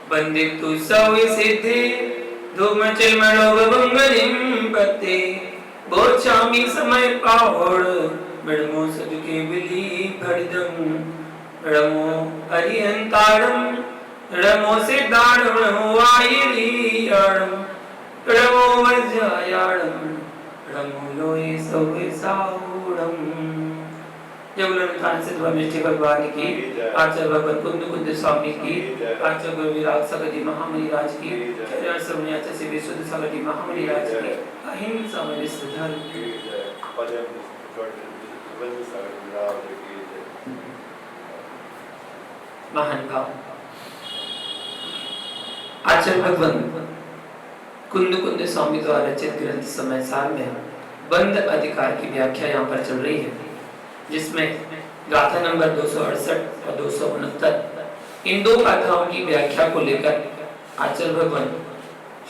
बंदितु सवि सिद्धि धूमचिलमणोगमंगलिं पते बोचामी समय पाहोड़ मिड़मो सदके बिली भड़दम रमो अरिहंतारम रमो सिद्धारम रमो आयिलियारम रमो वज्रयारम रमो लोए सवे साउरम। जय बोलो नितान सिद्ध ब्रह्मनिष्ठ भगवान की, आचार्य भगवान कुंद कुंद स्वामी की, आचार्य गुरु विराग सगति महामुनि राज की, चरण श्रवण आचार्य से विशुद्ध सगति महामुनि राज की, अहिंसा में विश्व धर्म की महान भाव। आचार्य भगवान कुंद कुंद स्वामी द्वारा रचित ग्रंथ समय सार में बंद अधिकार की व्याख्या यहाँ पर चल रही है, जिसमें गाथा नंबर 268 और 269 इन दो गाथाओं की व्याख्या को लेकर आचार्य भगवान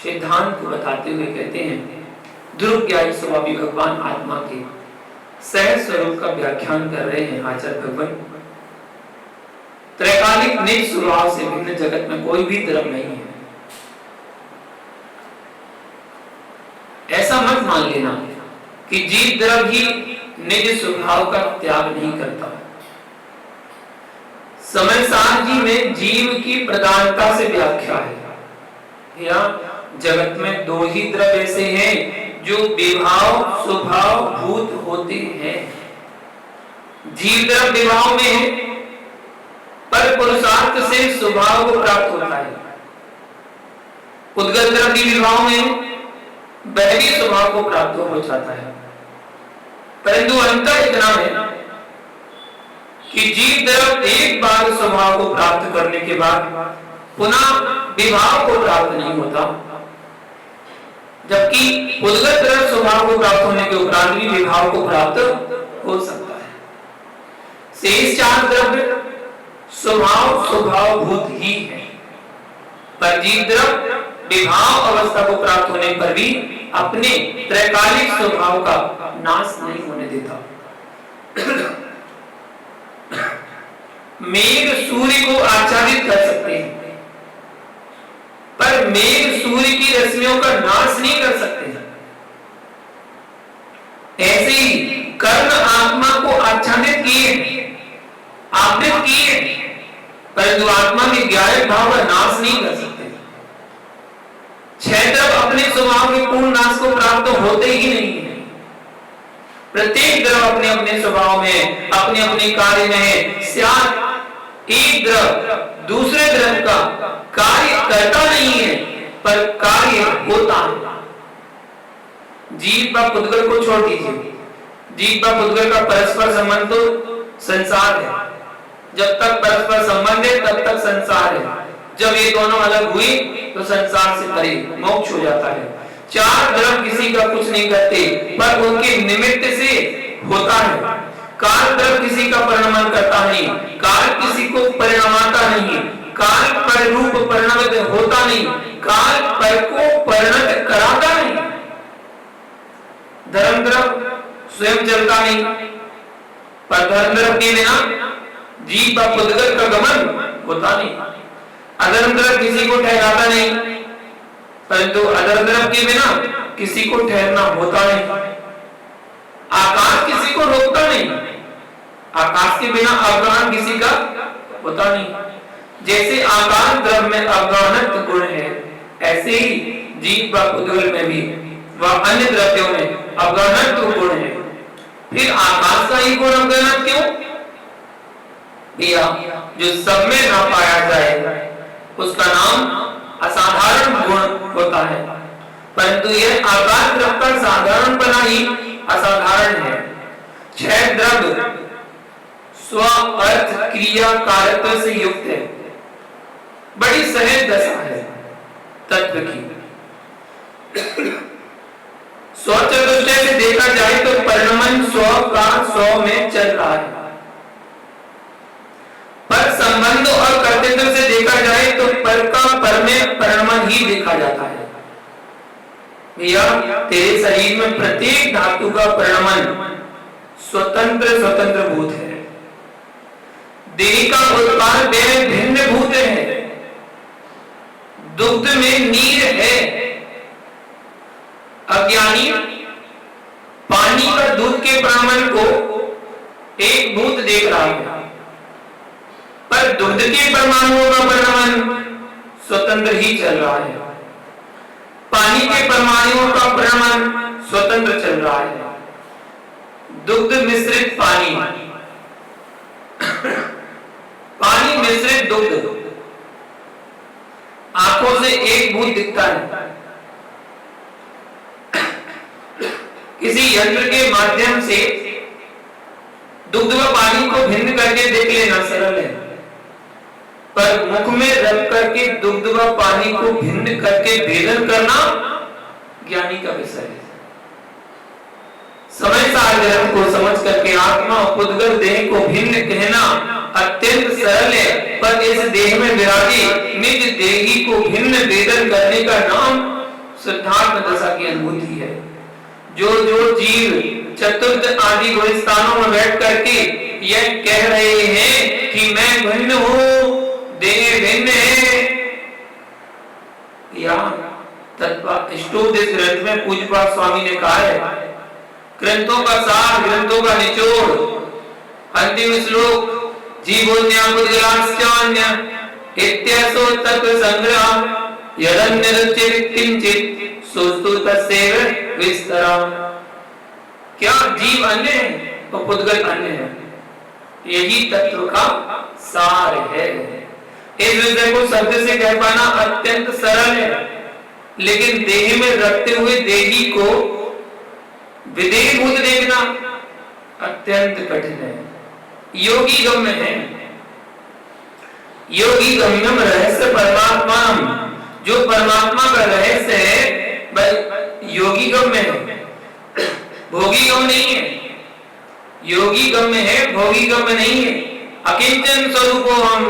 सिद्धांत को बताते हुए कहते हैं, ध्रुव ज्ञानी स्वामी भगवान आत्मा के सह स्वरूप का व्याख्यान कर रहे हैं। आचार्य भगवान त्रैकालिक निज स्वभाव से भिन्न जगत में कोई भी धर्म नहीं है। ऐसा मत मान लेना कि जीव द्रव ही निज स्वभाव का त्याग नहीं करता। समय सार जी में जीव की प्रधानता से व्याख्या है। या जगत में दो ही द्रव्य ऐसे हैं जो विभाव स्वभाव भूत होते हैं। जीव द्रव्य विभाव में है, पर पुरुषार्थ से स्वभाव को प्राप्त होता है। उद्गत द्रव्य विभाव में वह भी स्वभाव को प्राप्त हो जाता है, परंतु अंतर इतना है कि जीव द्रव एक बार स्वभाव को प्राप्त करने के बाद पुनः विभाव को प्राप्त नहीं होता, जबकि उद्गत द्रव स्वभाव को प्राप्त होने के उपरांत भी विभाव को प्राप्त हो सकता है। शेष चार द्रव्य स्वभाव भूत ही है, पर जीव द्रव विभाव अवस्था को प्राप्त होने पर भी अपने त्रैकालिक स्वभाव का नाश नहीं होने देता। मेघ सूर्य को आच्छादित कर सकते हैं, पर मेघ सूर्य की रश्मियों का नाश नहीं कर सकते हैं। ऐसे ही कर्ण आत्मा को आच्छादित किए, आवृत किए, परंतु आत्मा में ग्यारह भाव का नाश नहीं कर सकते। छह द्रव अपने स्वभाव के पूर्ण नाश को प्राप्त होते ही नहीं है। प्रत्येक द्रव अपने अपने स्वभाव में अपने अपने कार्य में है। एक द्रव दूसरे द्रव का कार्य करता नहीं है, पर कार्य होता है। जीव व पुद्गल को छोड़ दीजिए, जीव व पुद्गल का परस्पर संबंध तो संसार है। जब तक परस्पर संबंध है तब तक संसार है। जब ये दोनों अलग हुई तो संसार से परे मोक्ष हो जाता है। चार द्रव किसी का कुछ नहीं करते, पर उनके निमित्त से होता है। काल द्रव किसी का परिणमन करता नहीं, काल किसी को परिणमाता नहीं, काल पर रूप परिणमित होता नहीं, काल पर को परिणत कराता नहीं। धर्म द्रव स्वयं चलता नहीं, पर धर्म द्रव के बिना जीव व पुद्गल का गमन होता नहीं। अधर्म द्रव किसी को ठहराता नहीं, परंतु अधर्म द्रव के बिना किसी को ठहरना होता नहीं। आकाश किसी को रोकता नहीं, आकाश के बिना अवगाहन किसी का होता नहीं। जैसे आकाश द्रव में अवगाहन गुण है, ऐसे ही जीव व पुद्गल में भी व अन्य द्रव्यों में अवगाहन गुण है। फिर आकाश का ही गुण अवगाहन क्यों? जो सब में ना पाया जाए उसका नाम असाधारण गुण होता है, परंतु यह आकाश द्रव का साधारण बना ही असाधारण है। छह द्रव्य स्व अर्थ क्रिया कारकत्व से युक्त है। बड़ी सहज दशा है तत्व की। स्वचतुष्टय से देखा जाए तो परिणमन स्व का स्व में चल रहा है, पर संबंध और कर्तृत्व से देखा जाए तो पर का पर में परिणमन ही देखा जाता है। भैया तेरे शरीर में प्रत्येक धातु का परिणमन स्वतंत्र भूत है। देह का उत्पाद भिन्न भूत है, दुग्ध में नीर है। अज्ञानी पानी और दूध के परमाणु को एक भूत देख रहा है, पर दुग्ध के परमाणुओं का परिणाम स्वतंत्र ही चल रहा है, पानी के परमाणुओं का परिणाम स्वतंत्र चल रहा है। दुग्ध मिश्रित पानी, पानी मिश्रित दुग्ध, आंखों से एक भूत दिखता है, किसी यंत्र के माध्यम से दुग्ध व पानी को भिन्न करके देख लेना सरल है, पर मुख में रख करके दुग्ध व पानी को भिन्न करके भेदन करना ज्ञानी का विषय है। समय सार ग्रंथ को समझ करके आत्मा और उद्गत देह को भिन्न कहना अत्यंत सरल है, पर इस देह में विराजी निज देही को भिन्न वेदन करने का नाम सिद्धार्थ दशा की अनुभूति है। जो जो जीव चतुर्थ आदि गुणस्थानों में बैठ करके यह कह रहे हैं कि मैं भिन्न हूं, देह भिन्न है, या तत्व इस ग्रंथ में पूज्यपाद स्वामी ने कहा है, ग्रंथों का सार, ग्रंथों का निचोड़, अंतिम श्लोक जीवोन्यापुद्गलास्यान्य इत्यसो तत्व संग्रह यदन्यरुचित किंचित सोस्तु तस्यैव विस्तरम्। क्या जीव अन्य है तो पुद्गल अन्य है, यही तत्व का सार है। इस विषय को शब्द से कह पाना अत्यंत सरल है, लेकिन देह में रखते हुए देही को विदेह भूत देखना अत्यंत कठिन है। योगी गम्य है, योगी गम्यम रहस्य परमात्मा, जो परमात्मा का रहस्य है योगी गम्य है, भोगी गम्य नहीं है। योगी गम्य है, भोगी गम्य नहीं है। अकिंचन स्वरूप हम,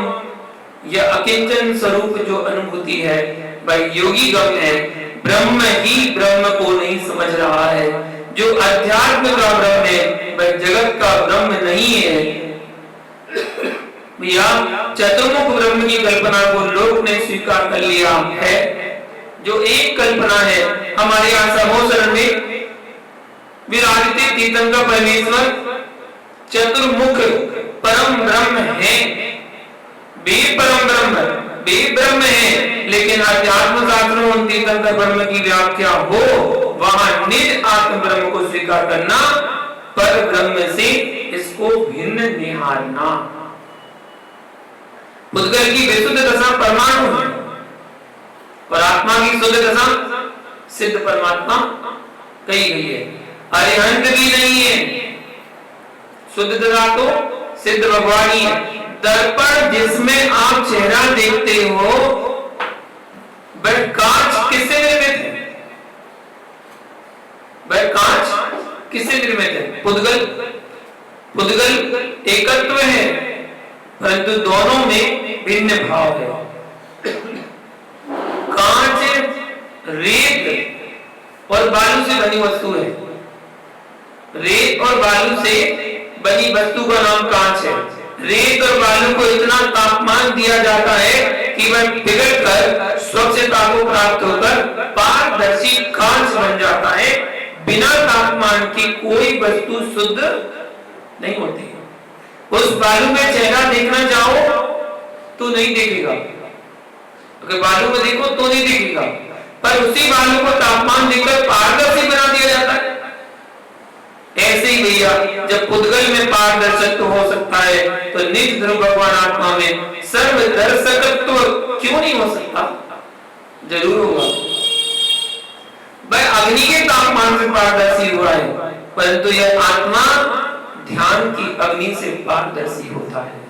यह अकिंचन स्वरूप जो अनुभूति है भाई योगी गम्य है। ब्रह्म ही ब्रह्म को नहीं समझ रहा है, जो अध्यात्म का ब्रह्म है वह जगत का ब्रह्म नहीं है। या चतुर्मुख ब्रह्म की कल्पना को लोक ने स्वीकार कर लिया है, जो एक कल्पना है। हमारे यहाँ सभोसरण में विराजित तीर्थंकर परमेश्वर चतुर्मुख परम ब्रह्म है, वे परम ब्रह्म, वे ब्रह्म है, लेकिन अध्यात्म शास्त्रों उन तीर्थंकर ब्रह्म की व्याख्या हो, वहां निज आत्म ब्रह्म को स्वीकार करना, पर ब्रह्म से इसको भिन्न निहारना। पुद्गल की विशुद्ध दशा परमाणु है, पर आत्मा की शुद्ध दशा सिद्ध परमात्मा कही गई है। अरिहंत भी नहीं है, शुद्ध दशा तो सिद्ध भगवान ही है। दर्पण जिसमें आप चेहरा देखते हो वह कांच किससे निर्मित है? वह कांच किससे निर्मित है? पुद्गल, पुद्गल एकत्व है, परंतु दोनों में भिन्न भाव है। कांच रेत और बालू से बनी वस्तु है, रेत और बालू से बनी वस्तु का नाम कांच है। रेत और बालू को इतना तापमान दिया जाता है कि वह पिघलकर स्वच्छता को प्राप्त होकर पारदर्शी कांच बन जाता है। बिना तापमान की कोई वस्तु शुद्ध नहीं होती। उस बालू में चेहरा देखना चाहो तो नहीं देखेगा, अगर बालू में देखो तो नहीं देखेगा, पर उसी बालू को तापमान देकर पारदर्शी बना दिया जाता है। ऐसे ही भैया जब पुद्गल में पारदर्शक हो सकता है तो निज ध्रुव भगवान आत्मा में सर्वदर्शकत्व क्यों नहीं हो सकता? जरूर होगा। वह अग्नि के तापमान से पारदर्शी हुआ है, परंतु यह आत्मा ध्यान की अग्नि से पारदर्शी होता है।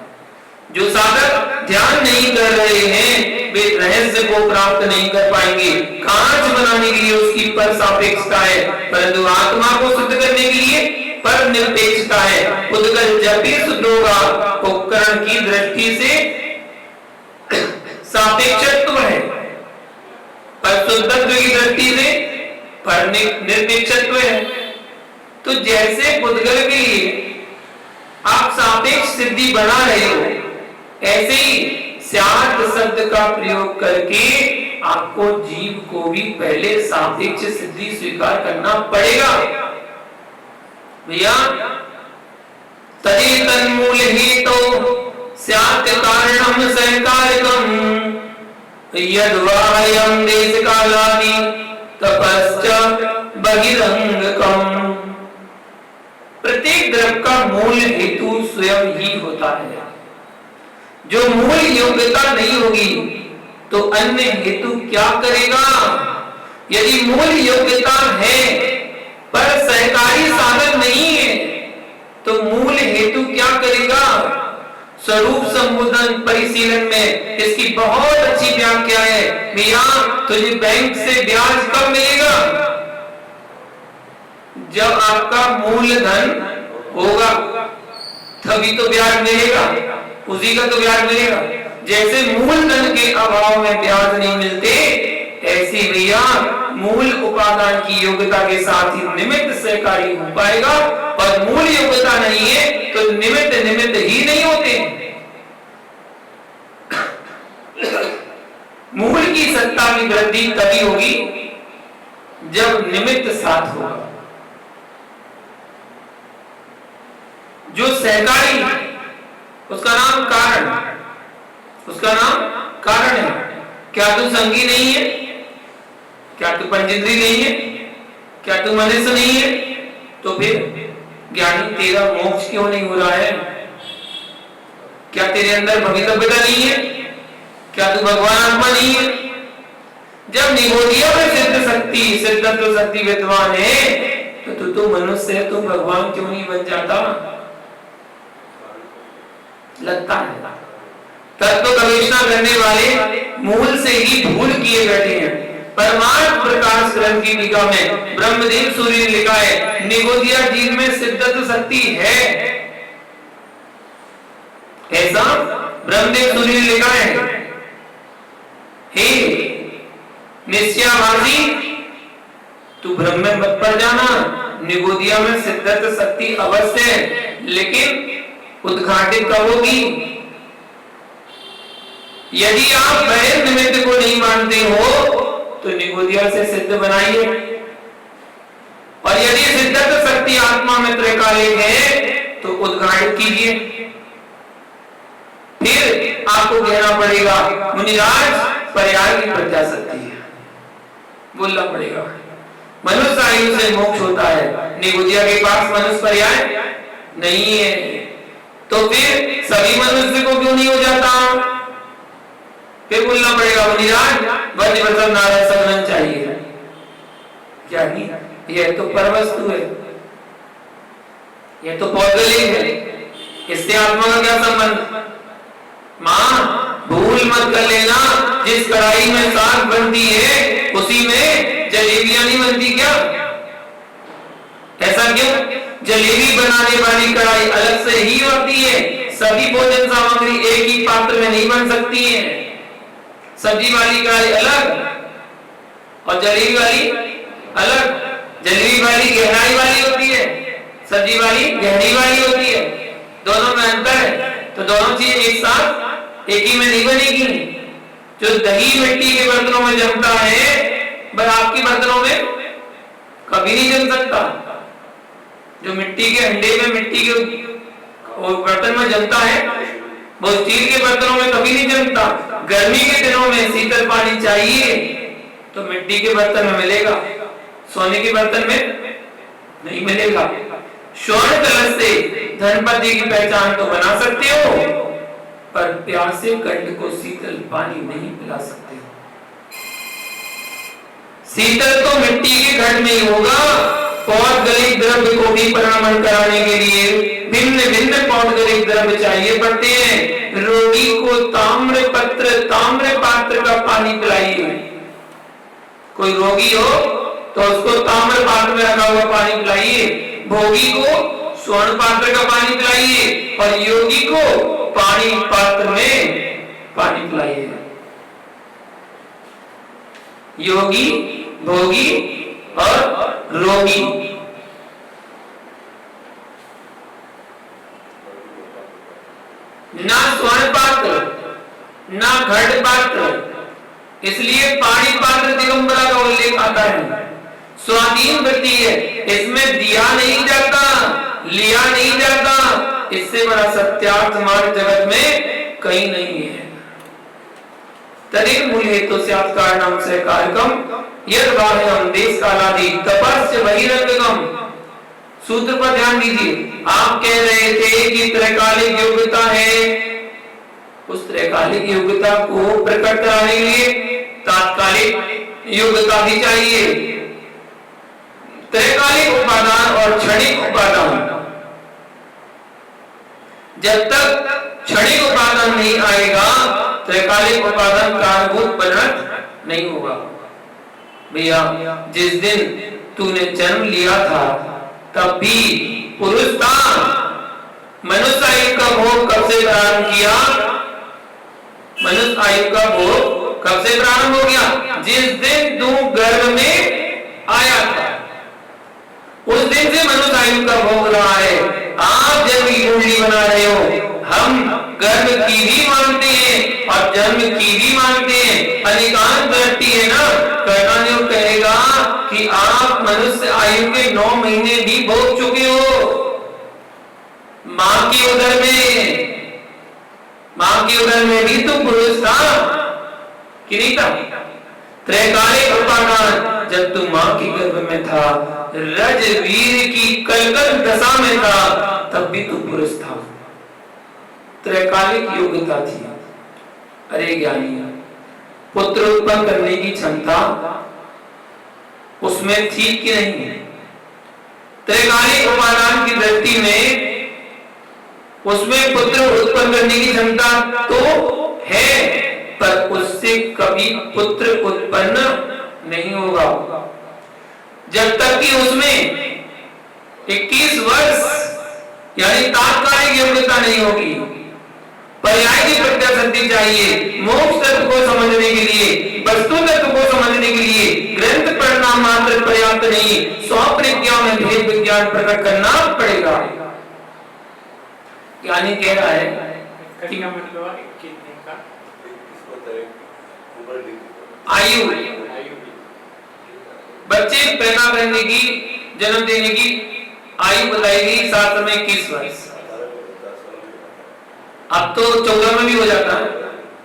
जो साधक ध्यान नहीं कर रहे हैं वे रहस्य को प्राप्त नहीं कर पाएंगे। कांच बनाने के लिए उसकी पर सापेक्षता है, परंतु आत्मा को शुद्ध करने के लिए पर निरपेक्षता है। पुद्गल जब भी शुद्ध होगा उपकरण की दृष्टि से सापेक्षत्व है, पर शुद्धत्व की दृष्टि से पर निरपेक्षत्व है। तो जैसे पुद्गल के लिए आप सापेक्ष सिद्धि बना रहे हो, ऐसे ही स्यात् शब्द का प्रयोग करके आपको जीव को भी पहले सापेक्ष सिद्धि स्वीकार करना पड़ेगा भैया। तदि तन्मूल ही तो स्यात् कारणम सहकारिकम यद वायम देश कालादि तपश्च बहिरंगकम। प्रत्येक द्रव्य का मूल हेतु स्वयं ही होता है। जो मूल योग्यता नहीं होगी तो अन्य हेतु क्या करेगा। यदि मूल योग्यता है पर सहकारी साधन नहीं है तो मूल हेतु क्या करेगा। स्वरूप संबोधन परिशीलन में इसकी बहुत अच्छी व्याख्या है भैया। तुझे बैंक से ब्याज कब मिलेगा, जब आपका मूलधन होगा तभी तो ब्याज मिलेगा, उसी का तो ब्याज मिलेगा। जैसे मूलधन के अभाव में ब्याज नहीं मिलते, ऐसे भैया मूल उपादान की योग्यता के साथ ही निमित्त सहकारी हो पाएगा। और मूल योग्यता नहीं है तो निमित्त ही नहीं होते। मूल की सत्ता की वृद्धि तभी होगी जब निमित्त साथ होगा। जो सहकारी उसका नाम कारण, उसका नाम कारण है। क्या तू संगी नहीं है, क्या तू पंचेंद्री नहीं है, क्या तू मनुष्य नहीं है, तो फिर ज्ञानी तेरा मोक्ष क्यों नहीं हो रहा है। क्या तेरे अंदर भवितव्यता नहीं है, क्या तू भगवान आत्मा नहीं है। जब निगोदिया में सिद्ध शक्ति सिद्धत्व शक्ति विद्वान है तो तू मनुष्य है, तू भगवान क्यों नहीं बन जाता। लगता है तत्व गवेषणा करने वाले मूल से ही भूल किए बैठे हैं। परमार्थ प्रकाश ग्रंथ की टीका में ब्रह्मदेव सूर्य ने लिखा है निगोदिया जीव में सिद्धत्व शक्ति है। ऐसा ब्रह्मदेव सूर्य ने लिखा है। हे निश्चयाभासी तू भ्रम में मत पड़ जाना, निगोदिया में सिद्धत्व शक्ति अवश्य है, लेकिन उद्घाटित कब होगी। यदि आप वह निमित्त को नहीं मानते हो तो निगोदिया से सिद्ध बनाइए। और यदि सिद्धत्व शक्ति आत्मा में त्रैकालिक है तो उद्घाटित कीजिए। फिर आपको कहना पड़ेगा मुनिराज पर्याय की प्रज्ञा शक्ति है, बोलना पड़ेगा। मनुष्य आयु से मोक्ष होता है, निगोदिया के पास मनुष्य पर्याय नहीं है, तो फिर सभी मनुष्य को क्यों नहीं हो जाता। फिर बोलना पड़ेगा मुनिराज वज्र वचन नारद सगन चाहिए। क्या नहीं, यह तो परवस्तु है, यह तो पौधलिक है, इससे आत्मा का क्या संबंध। मां भूल मत कर लेना, जिस कढ़ाई में साग बनती है उसी में जलेबियां नहीं बनती क्या। ऐसा क्यों, जलेबी बनाने वाली कढ़ाई अलग से ही होती है, सभी भोजन सामग्री एक ही पात्र में नहीं बन सकती है। सब्जी वाली कढ़ाई अलग और जलेबी वाली अलग। जलेबी वाली गहराई वाली होती है, सब्जी वाली गहरी वाली होती है, दोनों में अंतर है। तो दोनों चीज एक साथ एक ही में नहीं बनेगी। जो दही मिट्टी के बर्तनों में जमता है वह आपके बर्तनों में कभी नहीं जम सकता। जो मिट्टी के अंडे में मिट्टी के बर्तन में जमता है वो स्टील के बर्तनों में कभी नहीं जमता। गर्मी के दिनों में शीतल पानी चाहिए तो मिट्टी के बर्तन में मिलेगा, सोने के बर्तन में नहीं मिलेगा। स्वर्ण कलश से धनपति की पहचान तो बना सकते हो, पर प्यासे कंठ को शीतल पानी नहीं पिला सकते हो। शीतल तो मिट्टी के घट में ही होगा। पौधगलिक द्रव्य को भी परिणामन कराने के लिए भिन्न भिन्न पौधगलिक द्रव्य चाहिए पड़ते हैं। रोगी को ताम्र पात्र का पानी पिलाइए। कोई रोगी हो तो उसको ताम्र पात्र में रखा हुआ पानी पिलाइए, भोगी को स्वर्ण पात्र का पानी पिलाइए और योगी को पानी पात्र में पानी पिलाइए। योगी, भोगी और रोगी। ना स्वर्ण पात्र, ना घट पात्र, इसलिए पाणी पात्र दिगंबरा का उल्लेख आता है। स्वाधीन वृत्ति है, इसमें दिया नहीं जाता, लिया नहीं जाता। इससे बड़ा सत्यार्थ हमारे जगत में कहीं नहीं है। तदेव मूल हेतु से कारणम से कार्यक्रम यद बाह्यम देश कालादि तपस्य बहिरंगम। सूत्र पर ध्यान दीजिए। आप कह रहे थे कि त्रैकालिक योग्यता है, उस त्रैकालिक योग्यता को प्रकट कराने के लिए तात्कालिक योग्यता भी चाहिए। त्रैकालिक उपादान और क्षणिक उपादान, जब तक क्षणिक उपादान नहीं आएगा त्रैकालिक उपादान कारणभूत परिणत नहीं होगा। भैया जिस दिन तूने जन्म लिया था तब भी पुरुष था। मनुष्य आयु का भोग कब से प्रारंभ किया? मनुष्य आयु का भोग कब से प्रारंभ हो गया? जिस दिन तू गर्भ में आया था उस दिन से मनुष्य आयु का भोग रहा है। आप जन्म की कुंडली बना रहे हो, हम गर्भ की भी मानते हैं और जन्म की भी मानते हैं। अधिकांश दृष्टि है ना, कर्णानुयोग कहेगा कि आप मनुष्य आयु के 9 महीने भी भोग चुके हो। मां की उदर में भी तो पुरुष था कि नहीं था? त्रैकालिक उपादान जब तू मां के गर्भ में था, रजवीर की कलकल दशा में था, तब भी तू पुरुष था। त्रैकालिक योग्यता थी। अरे ज्ञानी, पुत्र उत्पन्न करने की क्षमता उसमें थी कि नहीं? त्रैकालिक उपादान की दृष्टि में उसमें पुत्र उत्पन्न करने की क्षमता तो है, पर उससे कभी पुत्र उत्पन्न नहीं होगा जब तक कि उसमें 21 वर्ष यानी तात्कालिक योग्यता नहीं होगी। पर्याय की प्रत्याशक्ति चाहिए। मोक्ष तत्व को समझने के लिए, वस्तु तत्व को समझने के लिए ग्रंथ पढ़ना मात्र पर्याप्त नहीं, स्वप्रज्ञा में भेद विज्ञान प्रकट करना पड़ेगा। यानी कह रहा है आयु, बच्चे पैदा करने की, जन्म देने की आयु बताई गई शास्त्र में 21 वर्ष। अब तो 14 में भी हो जाता है।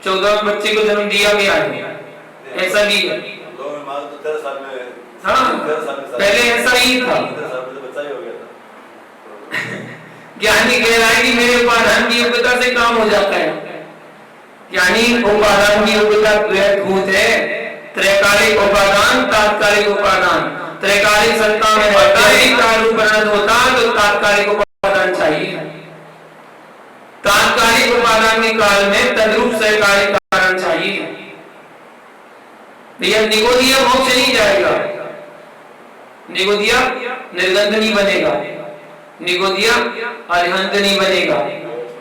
14 में बच्चे को जन्म दिया गया है, ऐसा भी है। हाँ, पहले ऐसा ही था। ज्ञानी कह रहा है कि मेरे उपादान की योग्यता से काम हो जाता है। यानी उपादान की योग्यता द्वैतभूत है। त्रैकालिक उपादान, तात्कालिक उपादान। त्रैकालिक सत्ता में रहता है, काल परिणत होता तो तात्कालिक उपादान चाहिए। तात्कालिक उपादान के काल में तद्रूप त्रैकालिक कारण चाहिए। भैया निगोदिया मोक्ष नहीं जाएगा, निगोदिया निर्गंध नहीं बनेगा, निगोदिया अरिहंत नहीं बनेगा।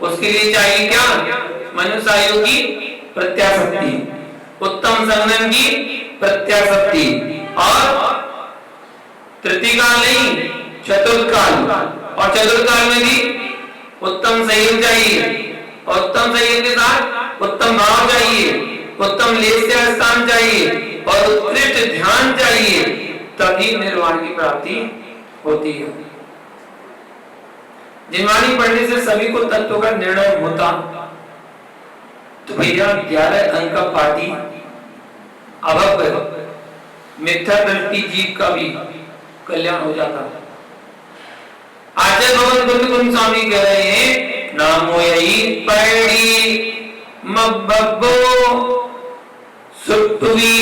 उसके लिए चाहिए क्या? मनुष्य आयु की प्रत्याशक्ति, उत्तम संगम की प्रत्याशक्ति, और तृतीय काल नहीं, चतुर्थ काल। और चतुर्थ काल में भी उत्तम संयम चाहिए, और उत्तम संयम के साथ उत्तम भाव चाहिए, उत्तम लेस्य स्थान चाहिए, और उत्कृष्ट ध्यान चाहिए, तभी निर्वाण की प्राप्ति होती है। जिनवाणी पढ़ने से सभी को तत्व का निर्णय होता तो भैया 11 अंक का पाठी अभव मिथ्या दृष्टि जीव का भी कल्याण हो जाता। आचार्य भगवान बुद्ध स्वामी कह रहे हैं, नामो यही पैड़ी मब्बो सुट्टुवी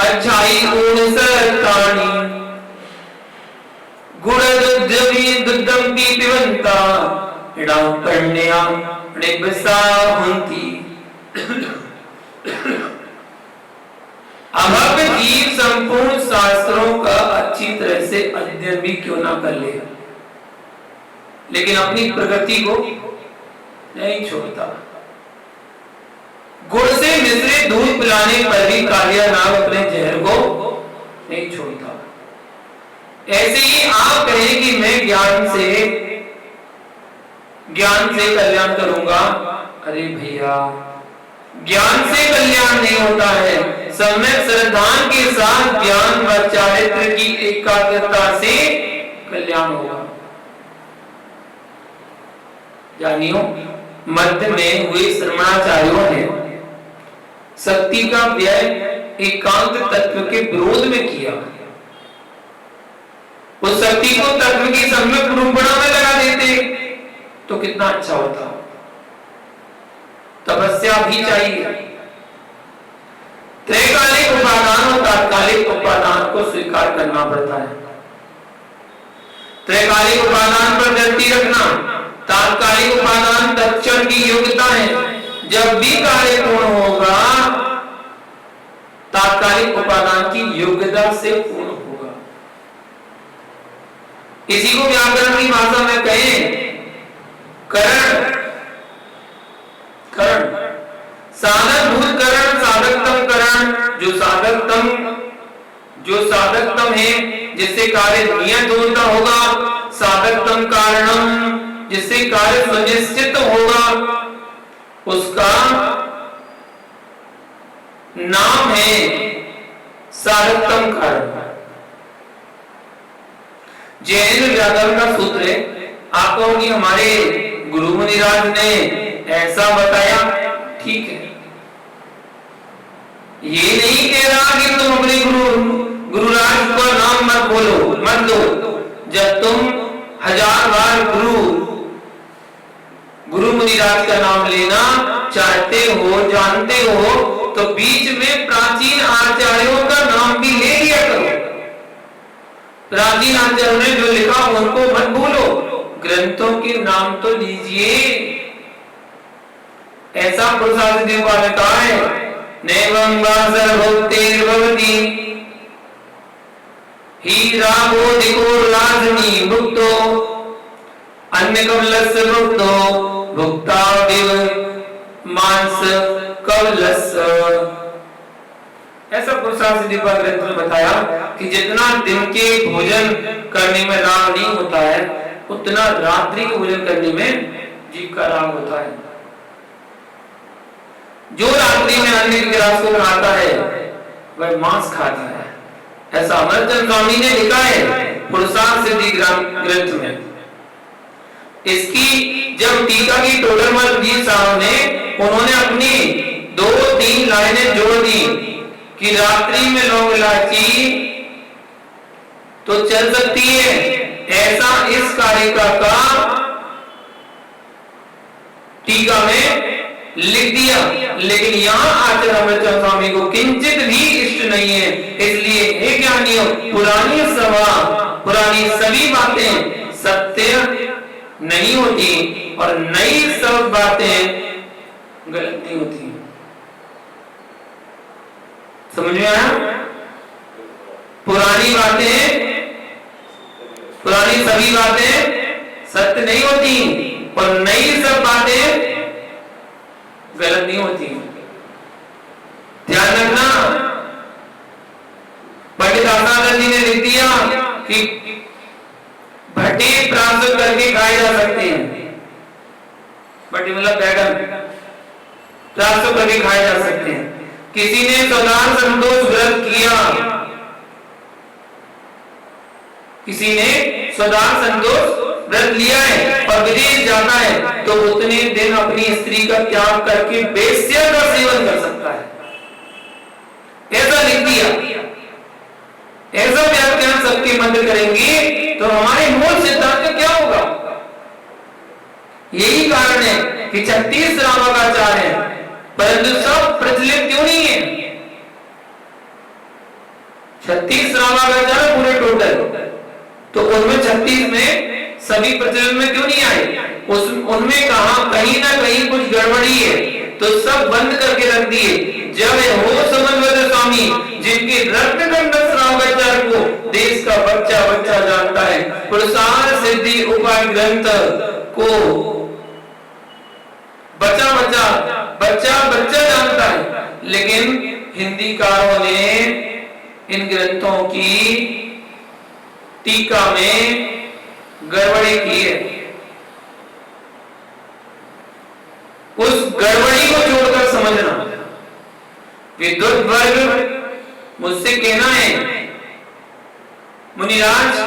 अच्छाई ऊन सरतानी गुण दुद्धवी दुद्धम पी पिबंता इडां कन्या निबसा हुंती। अभव्य जीव संपूर्ण शास्त्रों का अच्छी तरह से अध्ययन भी क्यों ना कर ले, लेकिन अपनी प्रगति को नहीं छोड़ता। गुड़ से मिश्रित दूध पिलाने पर भी कालिया नाग अपने जहर को नहीं छोड़ता। ऐसे ही आप कहें कि मैं ज्ञान से कल्याण करूंगा। अरे भैया, ज्ञान से कल्याण नहीं होता है, सम्यक श्रद्धान के साथ ज्ञान व चारित्र की एकाग्रता से कल्याण होगा। जानियो, मध्य में हुए श्रमणाचार्यों ने शक्ति का व्यय एकांत तत्व के विरोध में किया। उस शक्ति को तत्व की सम्यक निरूपणा में लगा देते तो कितना अच्छा होता। तपस्या भी चाहिए। त्रैकालिक उपादान और तात्कालिक उपादान को स्वीकार करना पड़ता है। त्रैकालिक उपादान पर दृष्टि रखना, तात्कालिक उपादान तत्क्षण की योग्यता है। जब भी कार्य पूर्ण होगा तात्कालिक उपादान की योग्यता से पूर्ण होगा। इसी को व्याकरण की भाषा में कहें करण। करण साधक भूत करण, साधकतम करण। जो साधकतम है जिससे कार्य नियत होता होगा, साधकतम कारणम जिससे कार्य सुनिश्चित होगा, उसका नाम है साधकतम कारण। जैन व्याकरण का सूत्र है। आप कहोगे हमारे गुरु मुनिराज ने ऐसा बताया, ठीक है। ये नहीं कह रहा कि तुम अपने गुरुराज का नाम मत बोलो, मत लो। जब तुम 1000 बार गुरु मुनिराज का नाम लेना चाहते हो, जानते हो, तो बीच में प्राचीन आचार्यों का नाम भी ले लिया करो। प्राचीन आचार्यों ने जो लिखा उनको मत भूलो, ग्रंथों के नाम तो लीजिए। ऐसा पुरुषार्थ देवपाल ने कहा है, नैवं वा सर्वभूतेर्भवति हीराबोधिको राजनी भुक्तो अन्य कमलस्य भुक्तो भुक्ता देव मांस कमलस। ऐसा पुरुषार्थ दीपक ग्रंथ में बताया कि जितना दिन के भोजन करने में राग नहीं होता है, उतना रात्रि के भोजन करने में जीव का राग होता है। जो रात्रि में अन्न की ग्रास को खाता है वह मांस खाता है। ऐसा अमरचंद स्वामी ने लिखा है पुरुषार्थ सिद्धि ग्रंथ में। इसकी जब टीका की टोडरमल जी साहब ने, उन्होंने अपनी 2-3 लाइनें जोड़ दी कि रात्रि में लौंग इलायची तो चल सकती है, ऐसा इस कारिका का टीका में लिख दिया। लेकिन यहाँ आचार्य अमरचंद स्वामी को किंचित भी इष्ट नहीं है। इसलिए हे ज्ञानियों, पुरानी सभी बातें सत्य नहीं होती और नई सब बातें गलत नहीं होती। समझ में आया? पुरानी सभी बातें सत्य नहीं होती और नई सब बातें गलत नहीं होती। ध्यान रखना। पंडित आसानंद जी ने लिख दिया कि भट्टी प्राप्त करके खाए जा सकते हैं। भट्टी मतलब बैगन प्राप्त करके खाए जा सकते हैं। किसी ने सदार संतोष व्रत किया, किसी ने सदार संतोष व्रत लिया है और विदेश जाता है, तो उतने दिन अपनी स्त्री का त्याग करके वेश्या का सेवन कर सकता है। ऐसा लिख दिया। ऐसा व्याख्यान सबके मंत्र करेंगे तो हमारे मूल सिद्धांत का क्या होगा? यही कारण है कि 36 रामाचार्य है, परंतु सब प्रचलित क्यों नहीं है? 36 रामाचार्य पूरे टोटल, तो उनमें 36 में सभी प्रचलन में क्यों नहीं आए? उनमें कहा कहीं ना कहीं कुछ गड़बड़ी है, तो सब बंद करके रख दिए। जब हो समन्वय स्वामी, जिनके रक्त कंडक श्रावकाचार्य को देश का बच्चा बच्चा जानता है, पुरुषार्थ सिद्धि उपाय ग्रंथ को बच्चा बच्चा जानता है, लेकिन हिंदीकारों ने इन ग्रंथों की टीका में गड़बड़ी की है। उस गड़बड़ी को जोड़कर समझना। विद्वत वर्ग मुझसे कहना है, मुनिराज,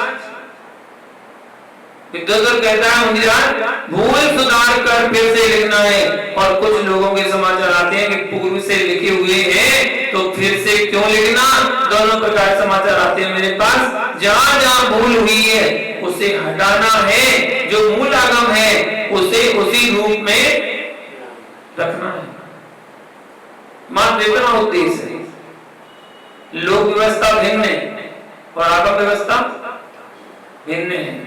विद्वत कहता है मुनिराज भूल सुधार कर फिर से लिखना है। और कुछ लोगों के समाचार आते हैं कि पूर्व से लिखे हुए हैं तो फिर से क्यों लिखना, दोनों प्रकार समाचार आते हैं मेरे पास। जहां जहां भूल हुई है उसे हटाना है, जो मूल आगम है उसे उसी रूप में रखना है, मात्र इतना उद्देश्य है। लोक व्यवस्था भिन्न है और आगम व्यवस्था भिन्न है।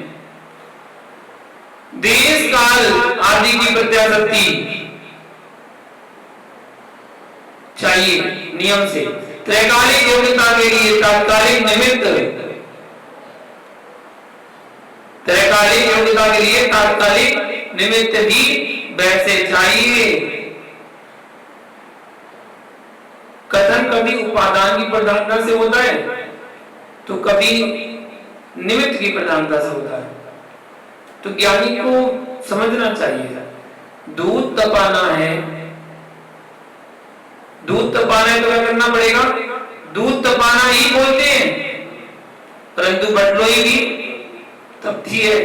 देश काल आदि की प्रत्याशक्ति चाहिए नियम से। त्रैकालिक योग्यता के लिए तात्कालिक निमित्त, त्रैकालिक योग्यता के लिए तात्कालिक निमित्त भी वैसे चाहिए। कथन कभी उपादान की प्रधानता से होता है तो कभी निमित्त की प्रधानता से होता है। तो ज्ञानी को समझना चाहिए, दूध तपाना है, दूध तपाना है तो क्या करना पड़ेगा, दूध तपाना ही बोलते हैं, परंतु बटलोई भी तपती है।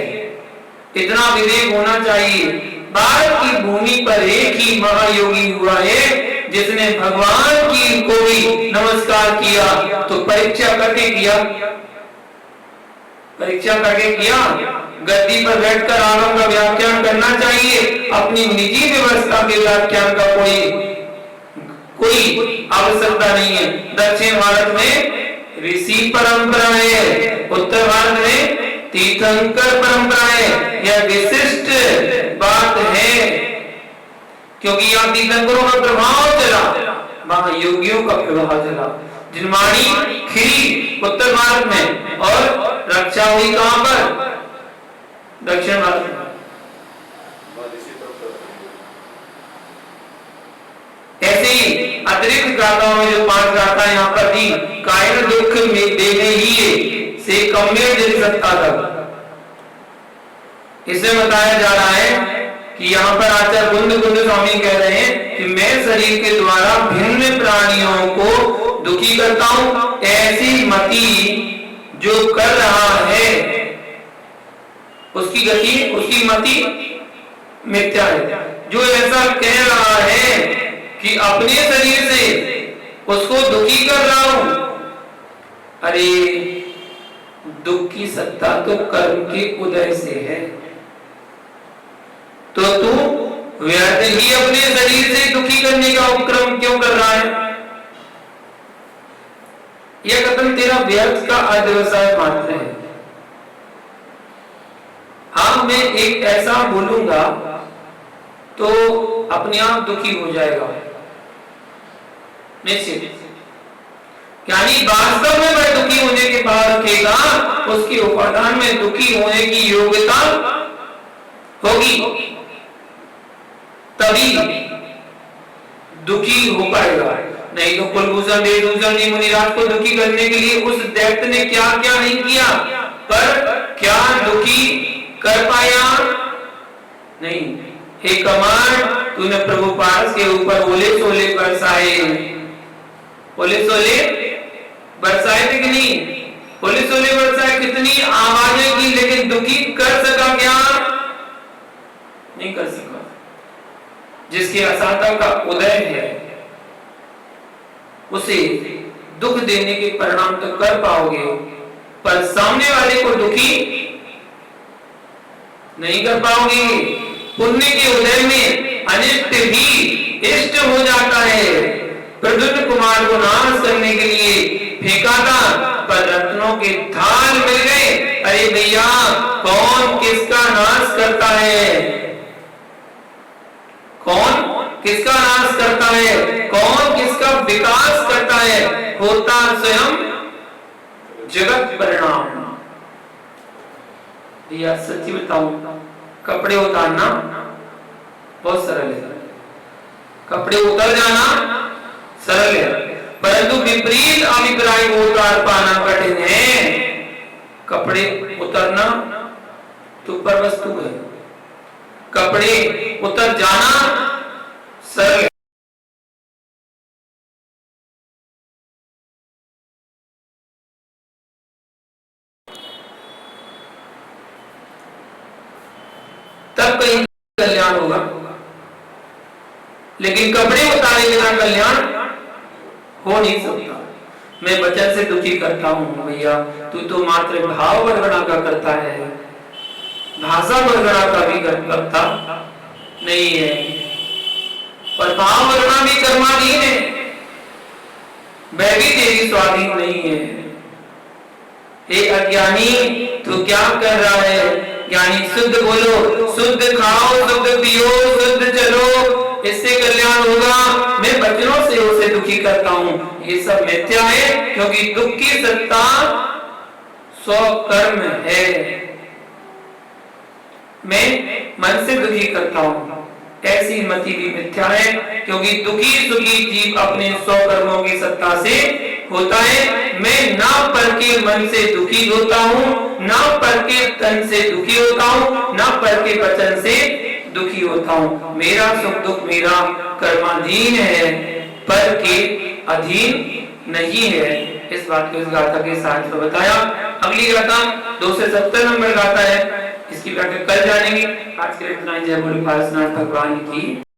इतना विवेक होना चाहिए। भारत की भूमि पर एक ही महायोगी हुआ है जिसने भगवान की को भी नमस्कार किया, तो परीक्षा करके किया, परीक्षा करके किया। गद्दी पर बैठकर आगम का व्याख्यान करना चाहिए, अपनी निजी व्यवस्था के व्याख्यान का कोई आवश्यकता नहीं है। दक्षिण भारत में ऋषि परंपरा है, उत्तर भारत में तीर्थंकर परंपरा है। यह विशिष्ट बात है क्योंकि यहाँ तीर्थंकरों का प्रभाव चला, वहां योगियों का प्रभाव चला। जिनवाणी खिरी उत्तर भारत में और रक्षा हुई कहां पर, दक्षिण भारत में। ऐसे ही अतिरिक्त गाथाओं में जो 5 गाथा यहाँ पर दी, कायन दुख में देने ही से कम्य जल सकता था, इसे बताया जा रहा है कि यहाँ पर आचार्य कुंद स्वामी कह रहे हैं कि मैं शरीर के द्वारा भिन्न प्राणियों को दुखी करता हूं। ऐसी मति जो कर रहा है उसकी गति, उसकी मति मिथ्या है। जो ऐसा कह रहा है कि अपने शरीर से उसको दुखी कर रहा हूं, अरे दुख की सत्ता तो कर्म के उदय से है, तो तू व्यर्थ ही अपने शरीर से दुखी करने का उपक्रम क्यों कर रहा है। यह कथन तेरा व्यर्थ का अध्यवसाय मात्र है। हाँ, मैं एक ऐसा बोलूंगा तो अपने आप दुखी हो जाएगा निश्चित, यानी वास्तव में वह दुखी होने के बाद रखेगा, उसके उपादान में दुखी होने की योग्यता होगी, तभी दुखी हो पाएगा। नहीं तो कुलभूषण वेदभूषण जी मुनिराज को दुखी करने के लिए उस दैत्य ने क्या क्या नहीं किया, पर क्या दुखी कर पाया नहीं। हे कमार, तूने प्रभु पारस के ऊपर ओले सोले बरसाए, ओले सोले बरसाए थे कि नहीं, ओले सोले बरसाए, कितनी आवाजें की, लेकिन दुखी कर सका क्या, नहीं कर सका। जिसकी असाता का उदय है उसे दुख देने के परिणाम तो कर पाओगे, पर सामने वाले को दुखी नहीं कर पाओगे। पुण्य के उदय में अनिष्ट भी इष्ट हो जाता है। प्रद्युम्न कुमार को नाश करने के लिए फेंका था, पर रत्नों के थाल मिल गए। अरे भैया, कौन किसका नाश करता है, कौन किसका नाश करता है, कौन किसका विकास करता है, होता स्वयं जगत परिणाम। भैया सच्ची बताऊं, कपड़े उतारना बहुत सरल है, कपड़े उतर जाना सरल है, परंतु विपरीत अभिप्राय को उतार पाना कठिन है। कपड़े उतरना तो पर वस्तु है, कपड़े उतर जाना सरल है। कल्याण होगा, लेकिन कपड़े उतारे बिना कल्याण हो नहीं सकता। मैं वचन से दुखी करता हूं भैया, तू तो मात्र भाव वर्णना का करता है, भाषा वर्णना का भी करता नहीं है, और भाव वर्णना भी कर्माधीन है, वह भी तेरी स्वाधीन नहीं है। हे अज्ञानी, तू क्या कर रहा है? ज्ञानी शुद्ध बोलो, शुद्ध खाओ, शुद्ध पियो, शुद्ध चलो, इससे कल्याण होगा। मैं बचनों से उसे दुखी करता हूं, ये सब मिथ्या है, क्योंकि दुख की सत्ता स्वकर्म है। मैं मन से दुखी करता हूं, ऐसी मति भी मिथ्या है, क्योंकि दुखी सुखी जीव अपने स्वकर्मों की सत्ता से होता है। मैं ना पर के मन से दुखी होता हूं, ना पर के तन से दुखी होता हूं, ना पर के वचन से दुखी होता हूं। मेरा सुख दुख मेरा कर्माधीन है, पर के अधीन नहीं है। इस बात को इस गाथा के साथ तो बताया। अगली गाथा 270 नंबर गाथा है, इसकी व्याख्या कल जानेंगे। आज के लिए इतना ही। जय बोले पार्श्वनाथ भगवान की।